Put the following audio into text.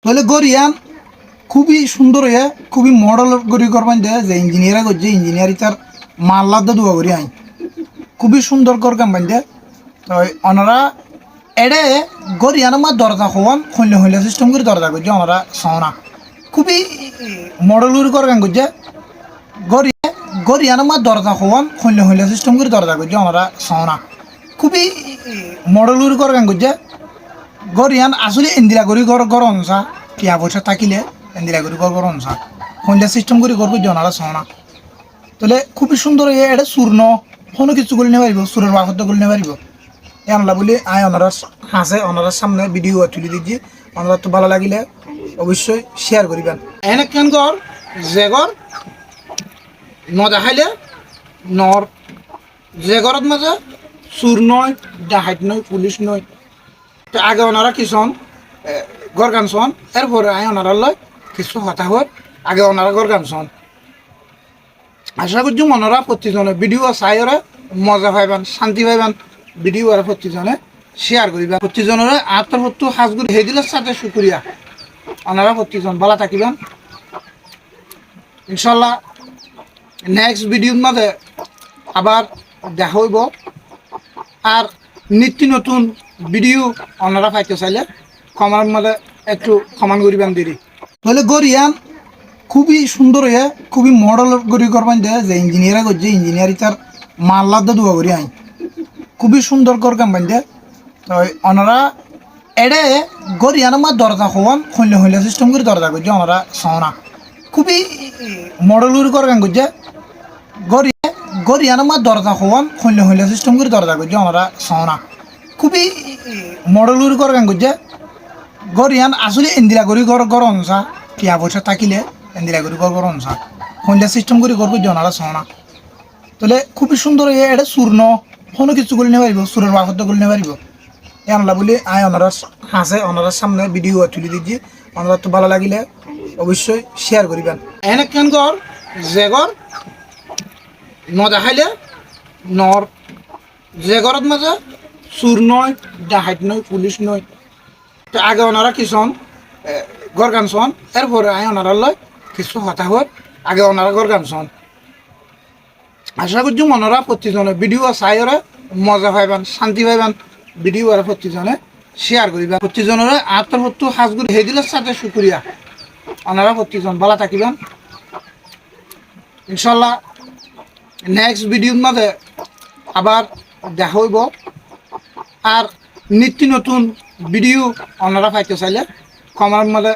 তাহলে গরিয়ান খুবই সুন্দর হয়ে খুবই মডেল গড়ি করবেন যে ইঞ্জিনিয়ার করছে ইঞ্জিনিয়ার তার মাল্লাদ দোয়া করি আইন খুবই সুন্দর কর কাম্বান দে তো ওনারা এডে গরিয়ান আমার দরজা হওয়ান হইলে হইলে সিস্টেম করে দরজা করছে ওনারা সওনা খুবই মডেল গড়ি কর গান করছে গরিয়ান আমার দরজা হওয়ান হইলে হইলে সিস্টেম করে দরজা করছে ওনারা সওনা খুবই মডেল গড়ি কর গান করছে গরিয়ান আসলে ইন্দিরা গড়ি গড় অনসা টিয়া পয়সা থাকিলে ইন্দিরা গড়ি গড় অনসা হইলে সিস্টেম করে গড় করছে ওনারা সওনা তাহলে খুবই সুন্দর এটা চূর্ণ কোনো কিছু করে নিতে পারিব চুরের বাফত করে নিতে পারিব এনলা বলি আয় ওনারা হাসে ওনার সামনে ভিডিও তুলে দিচ্ছি ওনারা তো ভালো লাগিলে অবশ্যই শেয়ার করিবেন এনে কেন কর জেগর নদা খাইলে নর জেগরত মাঝে চুর নয় ডাহাইট নয় পুলিশ নয় তো আগে ওনারা কিষণ গড় গানছন এরপরে আয় ওনারা লয় কিছু হতাহত আগে ওনারা গড় গানছন আশা করছি মনরা প্রতিজনে ভিডিও চাই ওরা মজা পাইবেন শান্তি পাইবেন ভিডিও ওরা প্রতিজনে শেয়ার করিবেন প্রতিজনের আত্মহত্য সাজগুলো সেই দিলের সাথে শুক্রিয়া ওনারা প্রতিজন ভালো থাকিবেন ইনশাল্লাহ নেক্সট ভিডিওর মধ্যে আবার দেখা হইব আর নিত্য নতুন ভিডিও ওনারা পাইতে চাইলে কমার মধ্যে একটু কমান করিবেন দেরি তাহলে গরিয়ান খুবই সুন্দর হয়ে খুবই মডেল গড়ি করবেন যে ইঞ্জিনিয়ার করছে ইঞ্জিনিয়ার তার মাল্লাদ দোয়া করি আইন খুবই সুন্দর কর কাম্বান দে তো ওনারা এডে গরিয়ান আমার দরজা হওয়ান হইলে হইলে সিস্টেম করে দরজা করছে ওনারা সওনা খুবই মডেল গড়ি কর গান করছে গরিয়ান আমার দরজা হওয়ান হইলে হইলে সিস্টেম করে দরজা করছে ওনারা সওনা খুবই মডেল গড়ি কর গান করছে গরিয়ান আসলে ইন্দিরা গড়ি গড় অনসা টিয়া পয়সা থাকিলে ইন্দিরা গড়ি গড় অনসা হইলে সিস্টেম করে গড় করছে ওনারা সওনা তাহলে খুবই সুন্দর এটা চূর্ণ কোনো কিছু করে নিতে পারিব চুরের বাফত করে নিতে পারিব এনলা বলি আয় ওনারা হাসে ওনার সামনে ভিডিও তুলে দিচ্ছি ওনারা তো ভালো লাগিলে অবশ্যই শেয়ার করিবেন এনে কেন কর জেগর নদা খাইলে নর জেগরত মাঝে চুর নয় ডাহাইট নয় পুলিশ নয় তো আগে ওনারা কিষণ গড় গানছন এরপরে আয় ওনারা লয় কিছু হতাহত আগে ওনারা গড় গানছন আশা করছি মনরা প্রতিজনে ভিডিও চাই ওরা মজা পাইবেন শান্তি পাইবেন ভিডিও ওরা প্রতিজনে শেয়ার করিবেন প্রতিজনের আত্মহত্য সাজগুলো সেই দিলের সাথে শুক্রিয়া ওনারা প্রতিজন ভালো থাকিবেন ইনশাল্লাহ নেক্সট ভিডিওর মধ্যে আবার দেখা হইব আর নিত্য নতুন ভিডিও ওনারা পাইতে চাইলে কমার মধ্যে